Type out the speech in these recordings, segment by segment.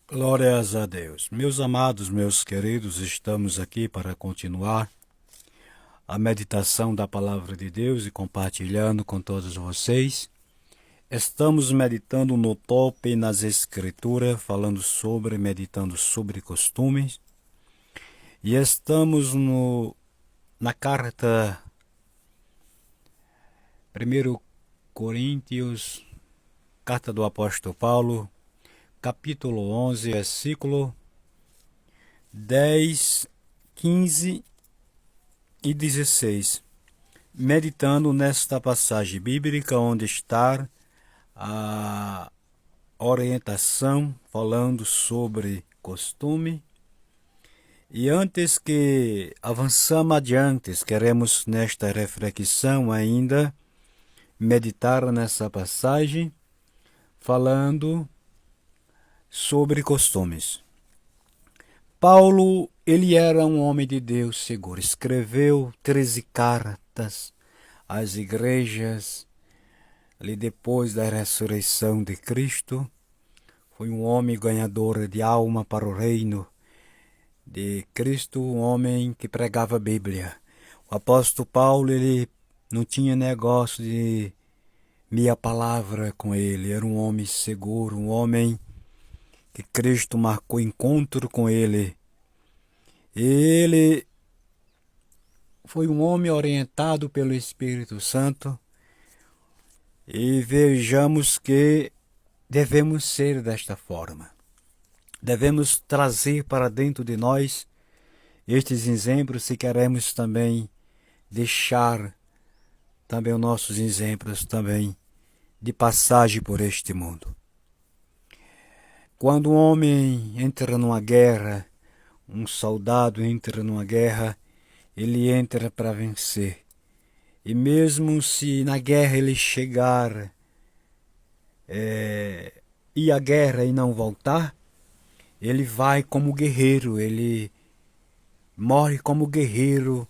Glórias a Deus. Meus amados, meus queridos, estamos aqui para continuar a meditação da palavra de Deus e compartilhando com todos vocês. Estamos meditando no top nas escrituras, meditando sobre costumes. E estamos na carta 1 Coríntios, carta do apóstolo Paulo, capítulo 11, versículo 10, 15 e 16. Meditando nesta passagem bíblica onde está a orientação falando sobre costume. E antes que avançamos adiante, queremos nesta reflexão ainda meditar nessa passagem falando sobre costumes. Paulo, ele era um homem de Deus seguro. Escreveu 13 cartas às igrejas ali depois da ressurreição de Cristo. Foi um homem ganhador de alma para o reino de Cristo, um homem que pregava a Bíblia. O apóstolo Paulo, ele não tinha negócio de meia palavra com ele. Era um homem seguro, um homem que Cristo marcou encontro com ele. Ele foi um homem orientado pelo Espírito Santo e vejamos que devemos ser desta forma. Devemos trazer para dentro de nós estes exemplos se queremos também deixar também os nossos exemplos também de passagem por este mundo. Quando um homem entra numa guerra, um soldado entra numa guerra, ele entra para vencer. E mesmo se na guerra ele chegar e a guerra e não voltar, ele vai como guerreiro, ele morre como guerreiro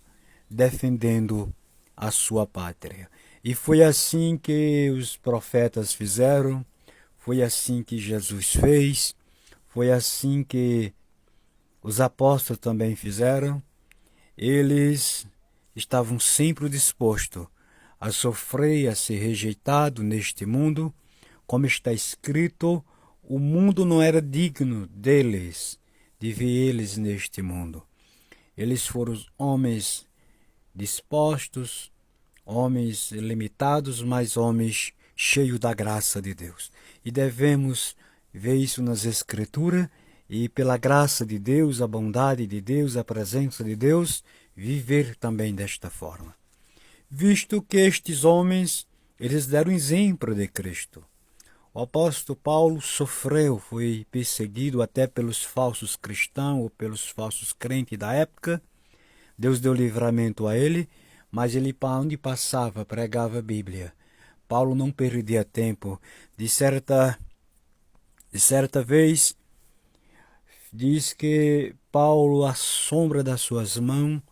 defendendo a sua pátria. E foi assim que os profetas fizeram, foi assim que Jesus fez, foi assim que os apóstolos também fizeram. Eles estavam sempre dispostos a sofrer, a ser rejeitado neste mundo. Como está escrito, o mundo não era digno deles, de ver eles neste mundo. Eles foram homens dispostos, homens limitados, mas homens cheios da graça de Deus. E devemos ver isso nas Escrituras e, pela graça de Deus, a bondade de Deus, a presença de Deus, viver também desta forma. Visto que estes homens, eles deram exemplo de Cristo. O apóstolo Paulo sofreu, foi perseguido até pelos falsos cristãos ou pelos falsos crentes da época. Deus deu livramento a ele, mas ele, para onde passava, pregava a Bíblia. Paulo não perdia tempo. De certa vez, diz que Paulo, à sombra das suas mãos,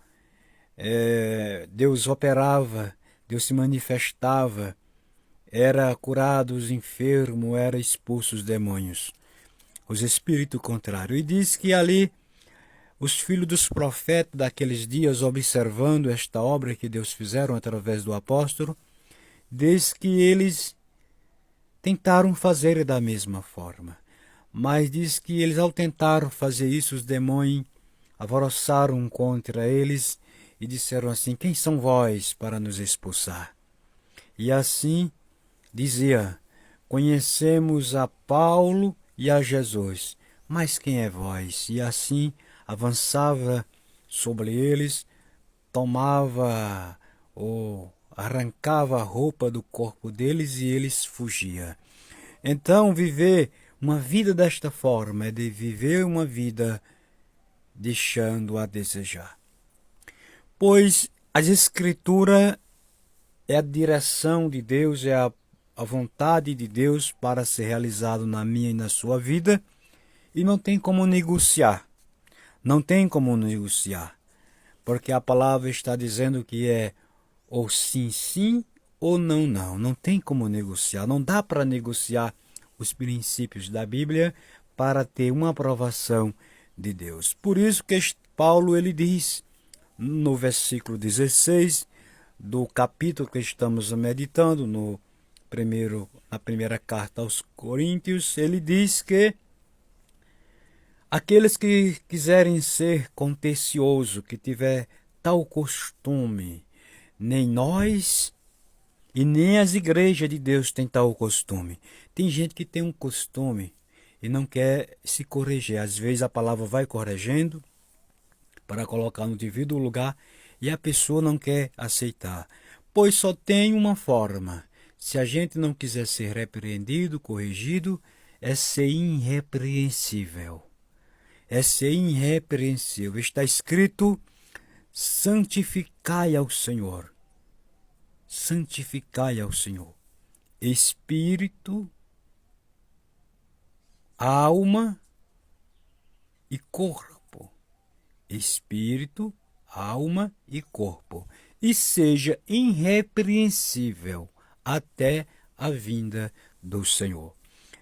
Deus operava, Deus se manifestava, era curado os enfermos, era expulso os demônios, os espíritos contrários. E diz que ali os filhos dos profetas daqueles dias, observando esta obra que Deus fizeram através do apóstolo, diz que eles tentaram fazer da mesma forma. Mas diz que eles, ao tentar fazer isso, os demônios alvoroçaram contra eles e disseram assim: quem são vós para nos expulsar? E assim dizia: conhecemos a Paulo e a Jesus, mas quem é vós? E assim avançava sobre eles, tomava ou arrancava a roupa do corpo deles e eles fugiam. Então, viver uma vida desta forma é de viver uma vida deixando a desejar. Pois as Escrituras é a direção de Deus, é a vontade de Deus para ser realizado na minha e na sua vida, e não tem como negociar. Não tem como negociar, porque a palavra está dizendo que é ou sim, sim, ou não, não. Não tem como negociar. Não dá para negociar os princípios da Bíblia para ter uma aprovação de Deus. Por isso que Paulo ele diz no versículo 16 do capítulo que estamos meditando, na primeira carta aos Coríntios, ele diz que aqueles que quiserem ser contencioso, que tiver tal costume, nem nós e nem as igrejas de Deus têm tal costume. Tem gente que tem um costume e não quer se corrigir. Às vezes a palavra vai corrigindo para colocar no devido lugar e a pessoa não quer aceitar. Pois só tem uma forma. Se a gente não quiser ser repreendido, corrigido, é ser irrepreensível. É ser irrepreensível. Está escrito: santificai ao Senhor. Santificai ao Senhor. Espírito, alma e corpo. Espírito, alma e corpo. E seja irrepreensível até a vinda do Senhor.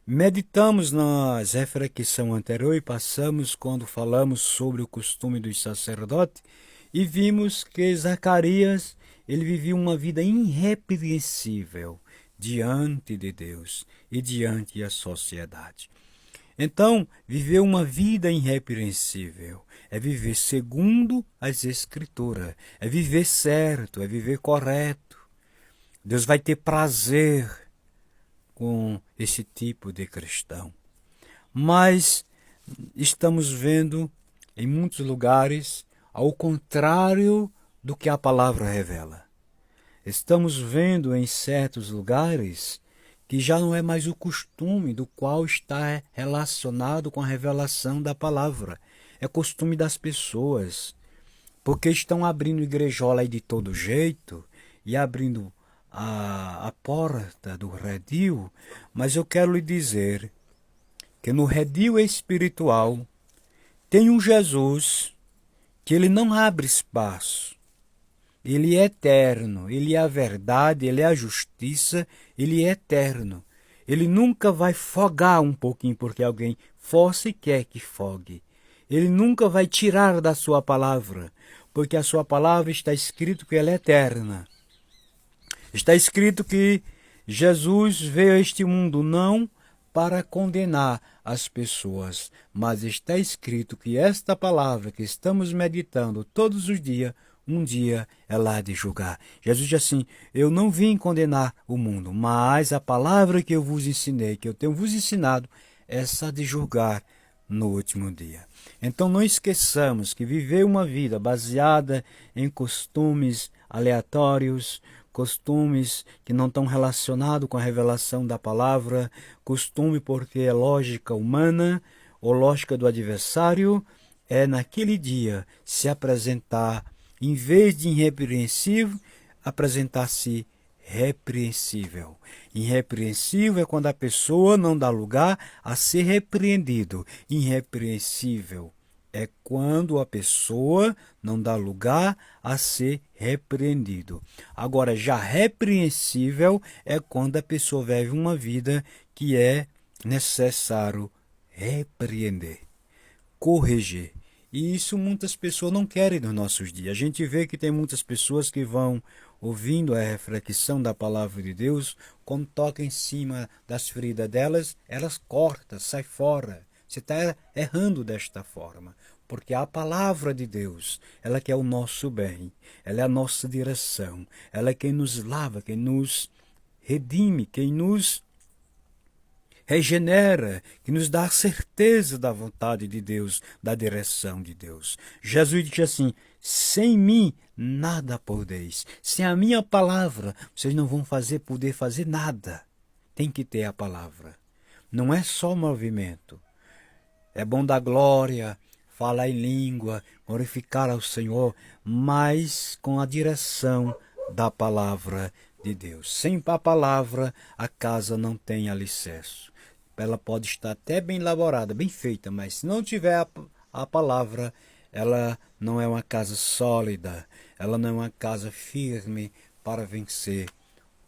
Meditamos nas reflexões anteriores e passamos quando falamos sobre o costume dos sacerdotes e vimos que Zacarias ele vivia uma vida irrepreensível diante de Deus e diante da sociedade. Então, viver uma vida irrepreensível é viver segundo as Escrituras, é viver certo, é viver correto. Deus vai ter prazer com esse tipo de cristão. Mas estamos vendo em muitos lugares ao contrário do que a palavra revela. Estamos vendo em certos lugares que já não é mais o costume do qual está relacionado com a revelação da palavra. É costume das pessoas, porque estão abrindo igrejola aí de todo jeito e abrindo a porta do redil, mas eu quero lhe dizer que no redil espiritual tem um Jesus que ele não abre espaço. Ele é eterno, ele é a verdade, ele é a justiça, ele é eterno. Ele nunca vai fogar um pouquinho porque alguém força e quer que fogue. Ele nunca vai tirar da sua palavra, porque a sua palavra está escrito que ela é eterna. Está escrito que Jesus veio a este mundo não para condenar as pessoas, mas está escrito que esta palavra que estamos meditando todos os dias, um dia ela há de julgar. Jesus diz assim: eu não vim condenar o mundo, mas a palavra que eu vos ensinei, que eu tenho vos ensinado, essa há de julgar no último dia. Então não esqueçamos que viver uma vida baseada em costumes aleatórios, costumes que não estão relacionados com a revelação da palavra, costume porque é lógica humana ou lógica do adversário, é naquele dia se apresentar, em vez de irrepreensível, apresentar-se repreensível. Irrepreensível é quando a pessoa não dá lugar a ser repreendido. Irrepreensível é quando a pessoa não dá lugar a ser repreendido. Agora, já repreensível é quando a pessoa vive uma vida que é necessário repreender, corrigir. E isso muitas pessoas não querem nos nossos dias. A gente vê que tem muitas pessoas que vão ouvindo a reflexão da palavra de Deus, quando toca em cima das feridas delas, elas cortam, saem fora. Você está errando desta forma, porque a palavra de Deus, ela que é o nosso bem, ela é a nossa direção, ela é quem nos lava, quem nos redime, quem nos regenera, que nos dá a certeza da vontade de Deus, da direção de Deus. Jesus disse assim: sem mim nada podeis. Sem a minha palavra, vocês não vão poder fazer nada. Tem que ter a palavra. Não é só movimento. É bom dar glória, falar em língua, glorificar ao Senhor, mas com a direção da palavra de Deus. Sem a palavra, a casa não tem alicerce. Ela pode estar até bem elaborada, bem feita, mas se não tiver a palavra, ela não é uma casa sólida, ela não é uma casa firme para vencer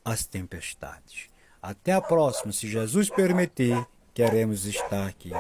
as tempestades. Até a próxima, se Jesus permitir, queremos estar aqui.